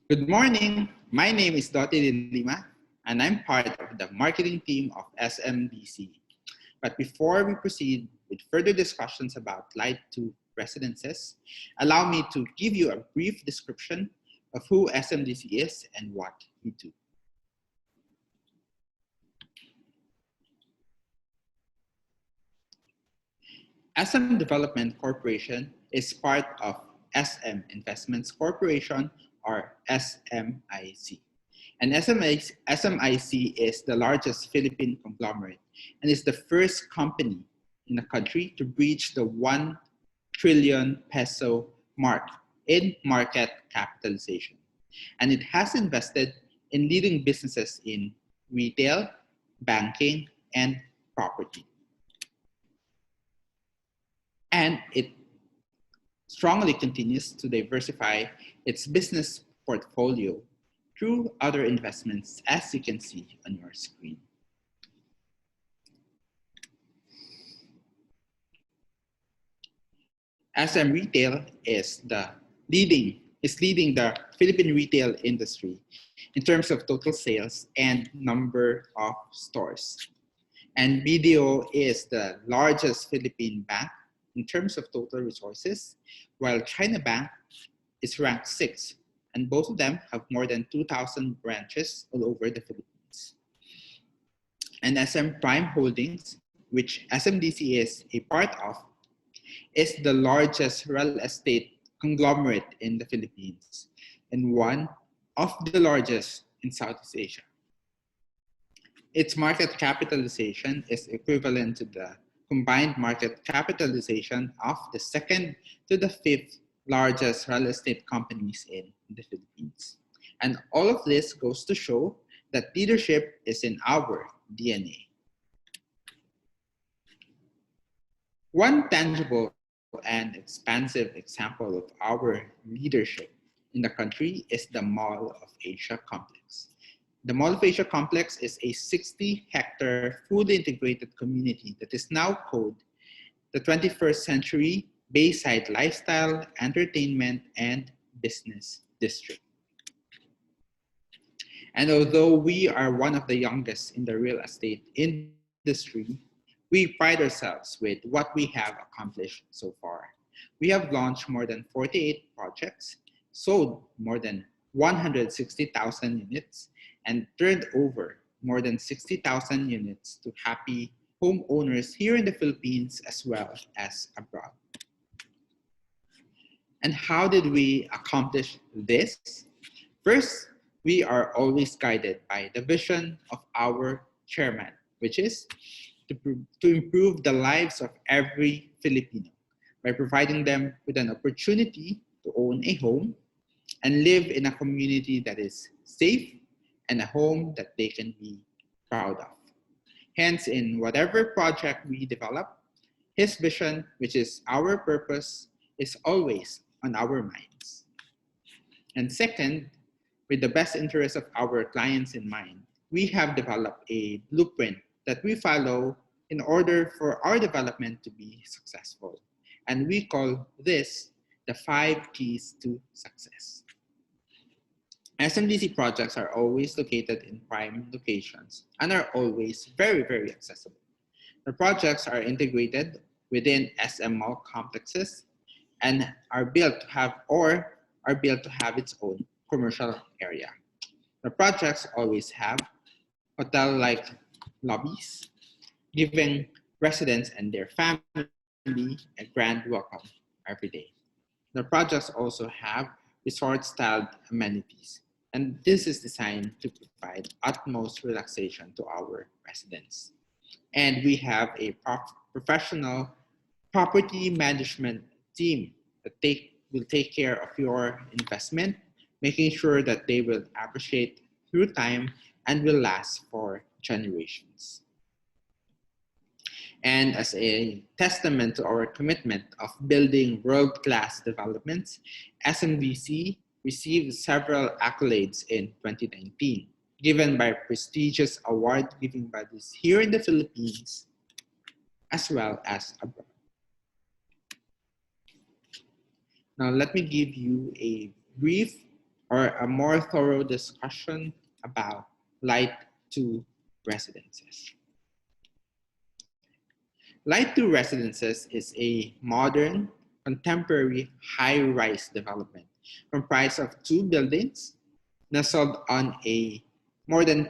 Good morning. My name is Dottie Lima, and I'm part of the marketing team of SMDC. But before we proceed with further discussions about Light 2 residences, allow me to give you a brief description of who SMDC is and what we do. SM Development Corporation is part of SM Investments Corporation, or SMIC. And SMIC is the largest Philippine conglomerate and is the first company in the country to breach the 1 trillion peso mark in market capitalization. And it has invested in leading businesses in retail, banking, and property. And it strongly continues to diversify its business portfolio through other investments, as you can see on your screen. SM Retail is leading the Philippine retail industry in terms of total sales and number of stores. And BDO is the largest Philippine bank in terms of total resources, while China Bank is ranked 6th, and both of them have more than 2,000 branches all over the Philippines. And SM Prime Holdings, which SMDC is a part of, is the largest real estate conglomerate in the Philippines and one of the largest in Southeast Asia. Its market capitalization is equivalent to the combined market capitalization of the 2nd to the 5th largest real estate companies in the Philippines. And all of this goes to show that leadership is in our DNA. One tangible and expansive example of our leadership in the country is the Mall of Asia complex. The Mall of Asia complex is a 60-hectare fully integrated community that is now called the 21st century Bayside Lifestyle, Entertainment, and Business District. And although we are one of the youngest in the real estate industry, we pride ourselves with what we have accomplished so far. We have launched more than 48 projects, sold more than 160,000 units, and turned over more than 60,000 units to happy homeowners here in the Philippines as well as abroad. And how did we accomplish this? First, we are always guided by the vision of our chairman, which is to improve the lives of every Filipino by providing them with an opportunity to own a home and live in a community that is safe and a home that they can be proud of. Hence, in whatever project we develop, his vision, which is our purpose, is always on our minds. And second, with the best interest of our clients in mind, we have developed a blueprint that we follow in order for our development to be successful. And we call this the 5 keys to success. SMDC projects are always located in prime locations and are always very, very accessible. The projects are integrated within SM mall complexes and are built to have its own commercial area. The projects always have hotel-like lobbies, giving residents and their family a grand welcome every day. The projects also have resort-styled amenities, and this is designed to provide utmost relaxation to our residents. And we have a professional property management team that will take care of your investment, making sure that they will appreciate through time and will last for generations. And as a testament to our commitment of building world-class developments, SMDC received several accolades in 2019, given by prestigious award-giving bodies here in the Philippines, as well as abroad. Now, let me give you a brief or a more thorough discussion about Light 2 residences. Light 2 Residences is a modern, contemporary, high-rise development comprised of 2 buildings nestled on a more than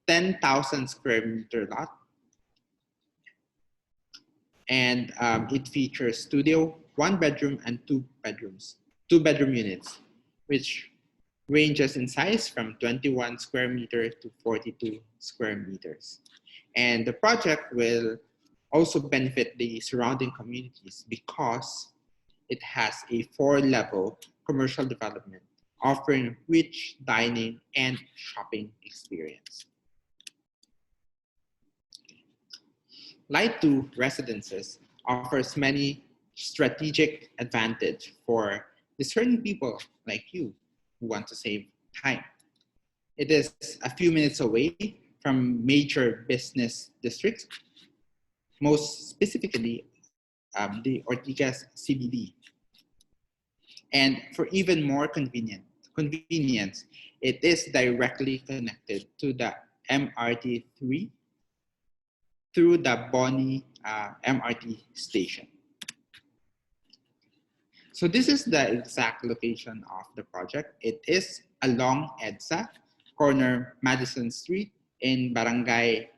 10,000 square meter lot. And it features studio, 1 bedroom, and 2 bedrooms, 2 bedroom units, which ranges in size from 21 square meter to 42 square meters. And the project will also benefit the surrounding communities because it has a 4-level commercial development offering rich dining and shopping experience. Light 2 Residences offers many strategic advantage for discerning people like you who want to save time. It is a few minutes away from major business districts, most specifically the Ortigas CBD. And for even more convenience, it is directly connected to the MRT3 through the Boni MRT station. So this is the exact location of the project. It is along EDSA, corner Madison Street in Barangay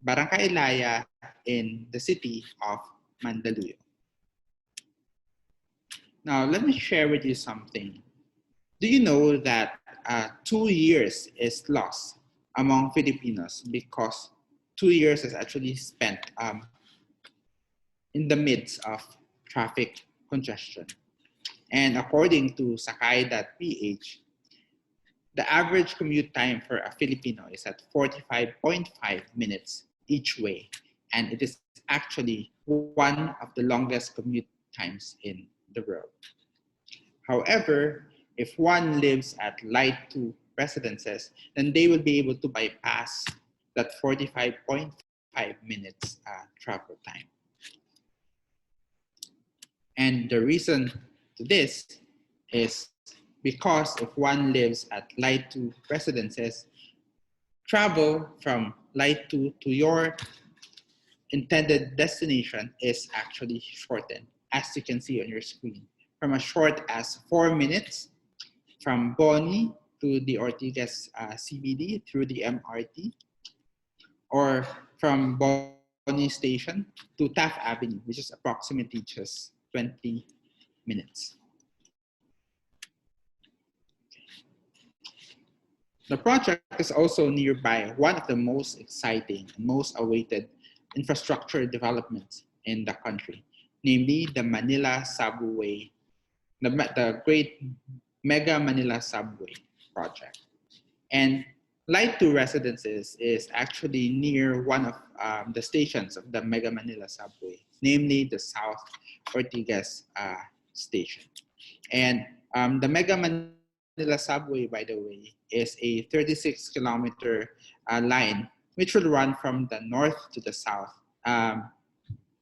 Laya in the city of Mandaluyong. Now, let me share with you something. Do you know that 2 years is lost among Filipinos because 2 years is actually spent in the midst of traffic congestion? And according to Sakay.ph, the average commute time for a Filipino is at 45.5 minutes each way. And it is actually one of the longest commute times in the world. However, if one lives at Light 2 Residences, then they will be able to bypass that 45.5 minutes travel time. And the reason to this is because if one lives at Light 2 Residences, travel from Light 2 to your intended destination is actually shortened, as you can see on your screen, from as short as 4 minutes from Boni to the Ortigas CBD through the MRT, or from Boni Station to Taft Avenue, which is approximately just 20 minutes. The project is also nearby one of the most exciting and most awaited infrastructure developments in the country, namely the Manila Subway, the great Mega Manila Subway project. And Light 2 Residences is actually near one of the stations of the Mega Manila Subway, namely the South Ortigas station. And the Mega Manila Subway, by the way, is a 36-kilometer line which will run from the north to the south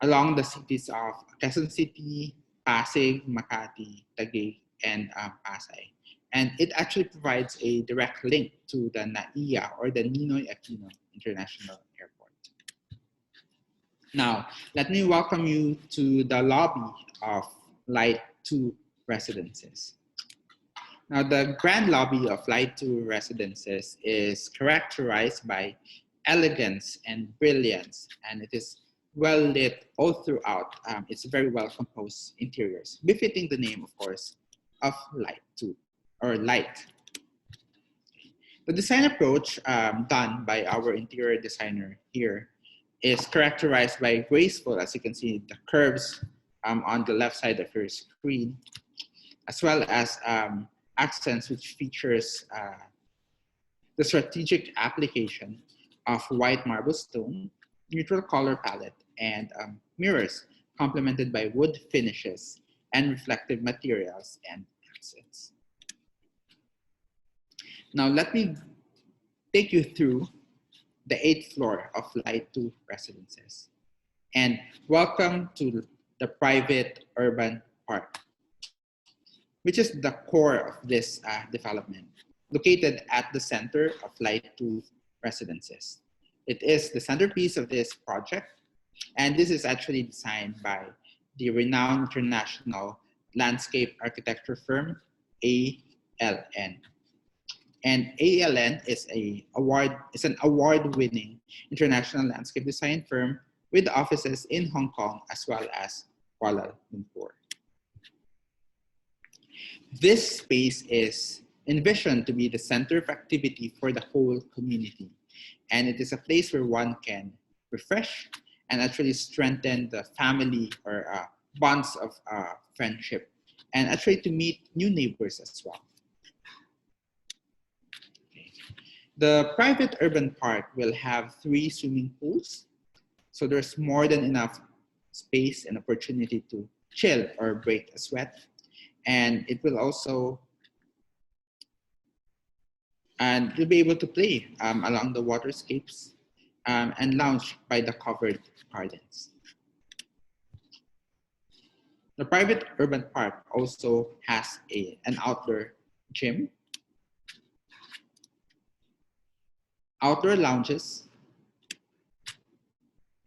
along the cities of Quezon City, Pasig, Makati, Taguig, and Pasay. And it actually provides a direct link to the NAIA, or the Ninoy Aquino International Airport. Now, let me welcome you to the lobby of Light 2 Residences. Now, the grand lobby of Light 2 Residences is characterized by elegance and brilliance, and it is well lit all throughout. It's very well composed interiors, befitting the name, of course, of Light 2, or Light. The design approach done by our interior designer here is characterized by graceful, as you can see, the curves on the left side of your screen, as well as accents which features the strategic application of white marble stone, neutral color palette, and mirrors complemented by wood finishes and reflective materials and accents. Now let me take you through the 8th floor of Light 2 Residences. And welcome to the private urban park. which is the core of this development, located at the center of Light 2 residences. It is the centerpiece of this project, and this is actually designed by the renowned international landscape architecture firm, ALN. And ALN is an award-winning international landscape design firm with offices in Hong Kong as well as Kuala Lumpur. This space is envisioned to be the center of activity for the whole community. And it is a place where one can refresh and actually strengthen the family or bonds of friendship, and actually to meet new neighbors as well. Okay. The private urban park will have 3 swimming pools. So there's more than enough space and opportunity to chill or break a sweat. And it will also, and you'll be able to play along the waterscapes and lounge by the covered gardens. The private urban park also has an outdoor gym, outdoor lounges,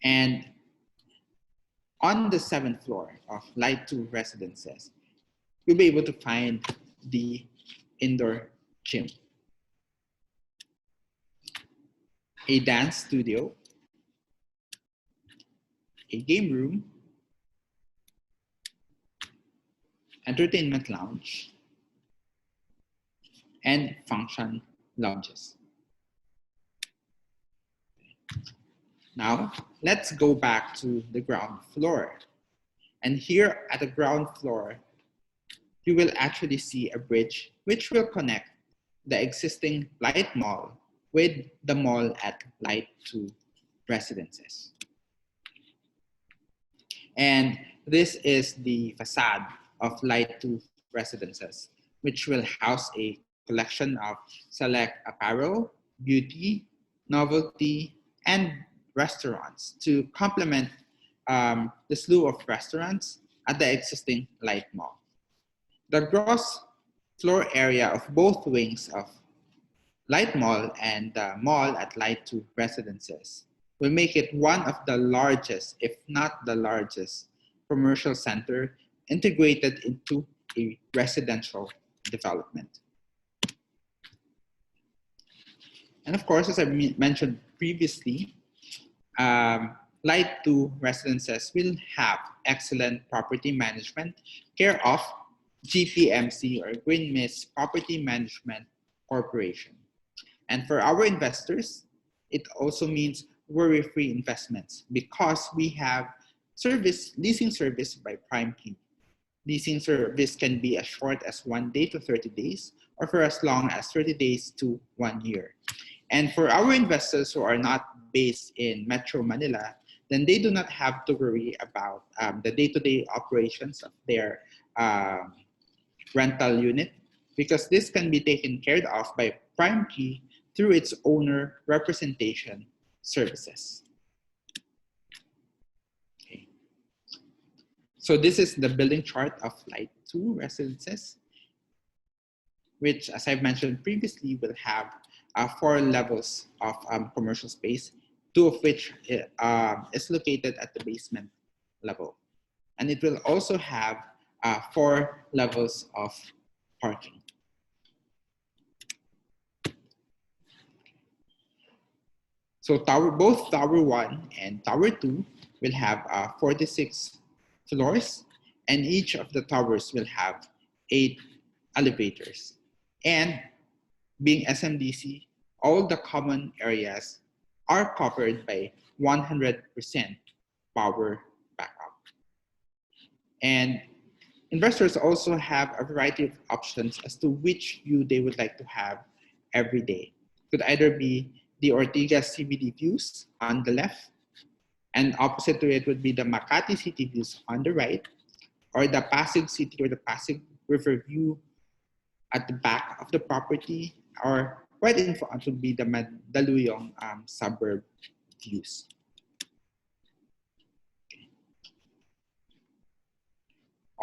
and on the 7th floor of Light 2 residences, you'll be able to find the indoor gym, a dance studio, a game room, entertainment lounge, and function lounges. Now, let's go back to the ground floor. And here at the ground floor, you will actually see a bridge which will connect the existing Light Mall with the mall at Light 2 residences. And this is the facade of Light 2 residences, which will house a collection of select apparel, beauty, novelty, and restaurants to complement the slew of restaurants at the existing Light Mall. The gross floor area of both wings of Light Mall and the mall at Light 2 residences will make it one of the largest, if not the largest, commercial center integrated into a residential development. And of course, as I mentioned previously, Light 2 residences will have excellent property management care of GPMC or Green Mist Property Management Corporation. And for our investors, it also means worry-free investments because we have leasing service by Prime Key. Leasing service can be as short as 1 day to 30 days or for as long as 30 days to 1 year. And for our investors who are not based in Metro Manila, then they do not have to worry about the day-to-day operations of their rental unit because this can be taken care of by Prime Key through its owner representation services. Okay. So this is the building chart of Light 2 residences, which, as I've mentioned previously, will have 4 levels of commercial space, 2 of which is located at the basement level. And it will also have 4 levels of parking. So both Tower 1 and Tower 2 will have 46 floors, and each of the towers will have 8 elevators. And being SMDC, all the common areas are covered by 100% power backup. And investors also have a variety of options as to which view they would like to have every day. It could either be the Ortigas CBD views on the left, and opposite to it would be the Makati City views on the right, or the Pasig City or the Pasig River view at the back of the property, or right in front would be the Mandaluyong suburb views.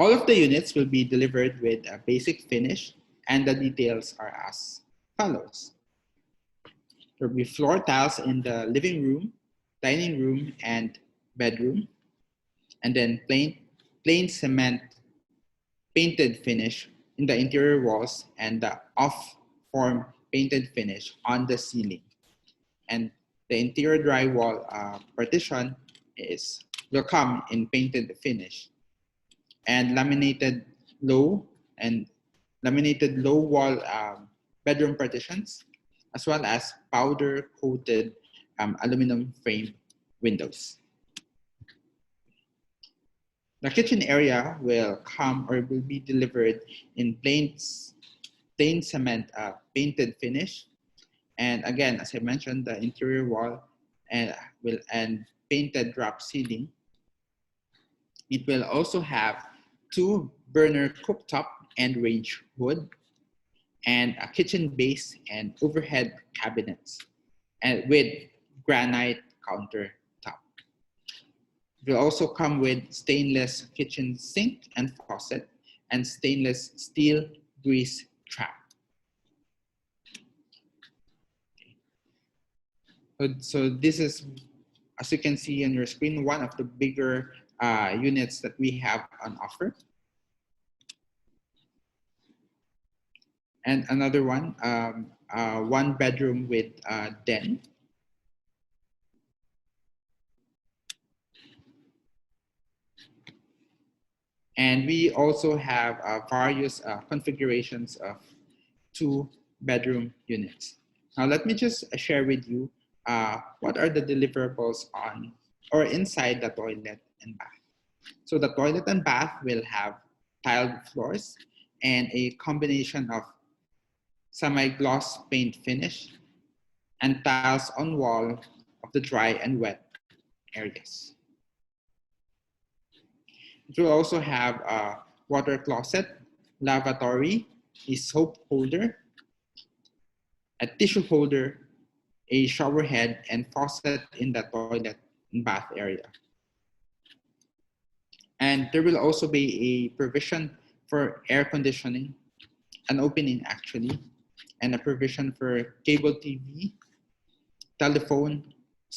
All of the units will be delivered with a basic finish, and the details are as follows. There will be floor tiles in the living room, dining room, and bedroom, and then plain cement painted finish in the interior walls and the off-form painted finish on the ceiling. And the interior drywall partition will come in painted finish, and laminated low wall bedroom partitions, as well as powder coated aluminum frame windows. The kitchen area will come or will be delivered in plain cement painted finish. And again, as I mentioned, the interior wall and painted drop ceiling. It will also have 2 burner cooktop and range hood, and a kitchen base and overhead cabinets, and with granite countertop. It will also come with stainless kitchen sink and faucet and stainless steel grease trap. So this is, as you can see on your screen, one of the bigger units that we have on offer. And another one, 1 bedroom with den. And we also have various configurations of 2 bedroom units. Now let me just share with you what are the deliverables on or inside the toilet and bath. So the toilet and bath will have tiled floors and a combination of semi-gloss paint finish and tiles on wall of the dry and wet areas. It will also have a water closet, lavatory, a soap holder, a tissue holder, a shower head, and faucet in the toilet and bath area. And there will also be a provision for air conditioning, an opening actually, and a provision for cable TV, telephone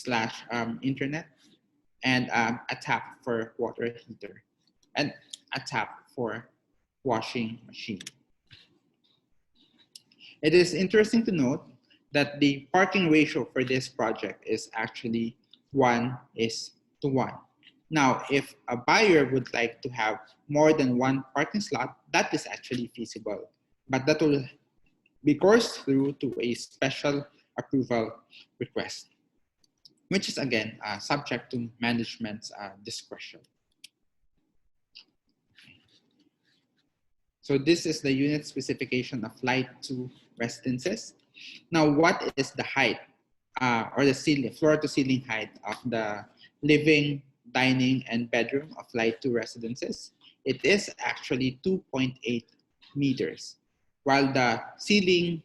/ internet, and a tap for water heater, and a tap for washing machine. It is interesting to note that the parking ratio for this project is actually 1:1. Now, if a buyer would like to have more than 1 parking slot, that is actually feasible, but that will be coursed through to a special approval request, which is again subject to management's discretion. So this is the unit specification of Light 2 residences. Now, what is the height or the ceiling, floor to ceiling height of the living, dining, and bedroom of Light 2 residences? It is actually 2.8 meters, while the ceiling,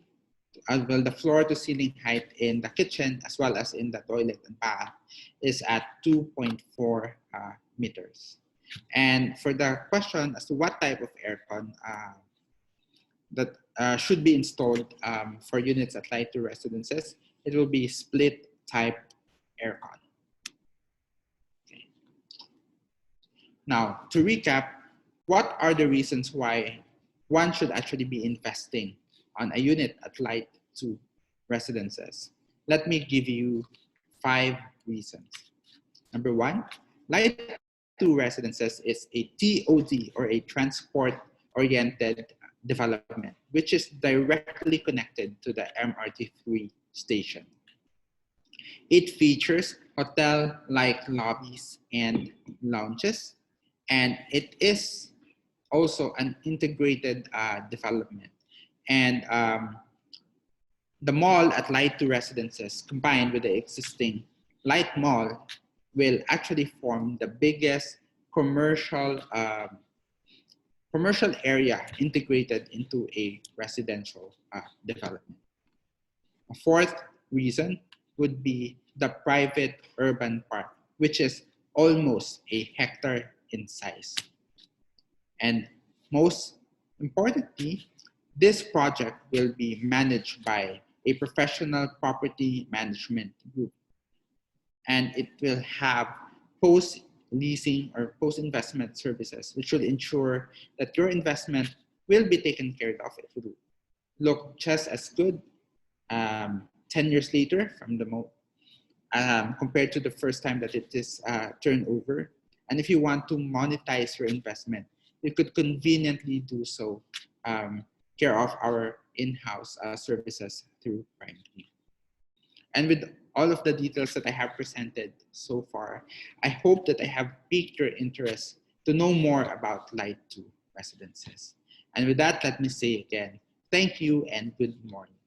the floor to ceiling height in the kitchen as well as in the toilet and bath is at 2.4 meters. And for the question as to what type of aircon that should be installed for units at Light 2 residences, it will be split type aircon. Okay. Now, to recap, what are the reasons why one should actually be investing on a unit at Light 2 residences? Let me give you 5 reasons. Number 1, Light 2 residences is a TOD or a transport-oriented development, which is directly connected to the MRT3 station. It features hotel-like lobbies and lounges, and it is also an integrated development. And the mall at Light 2 residences combined with the existing Light Mall will actually form the biggest commercial area integrated into a residential development. A 4th reason would be the private urban park, which is almost a hectare in size. And most importantly, this project will be managed by a professional property management group, and it will have post-leasing or post-investment services, which will ensure that your investment will be taken care of. It will look just as good 10 years later from the compared to the first time that it is turned over. And if you want to monetize your investment, you could conveniently do so care of our in-house services through Prime. And with all of the details that I have presented so far, I hope that I have piqued your interest to know more about Light 2 residences. And with that, let me say again, thank you and good morning.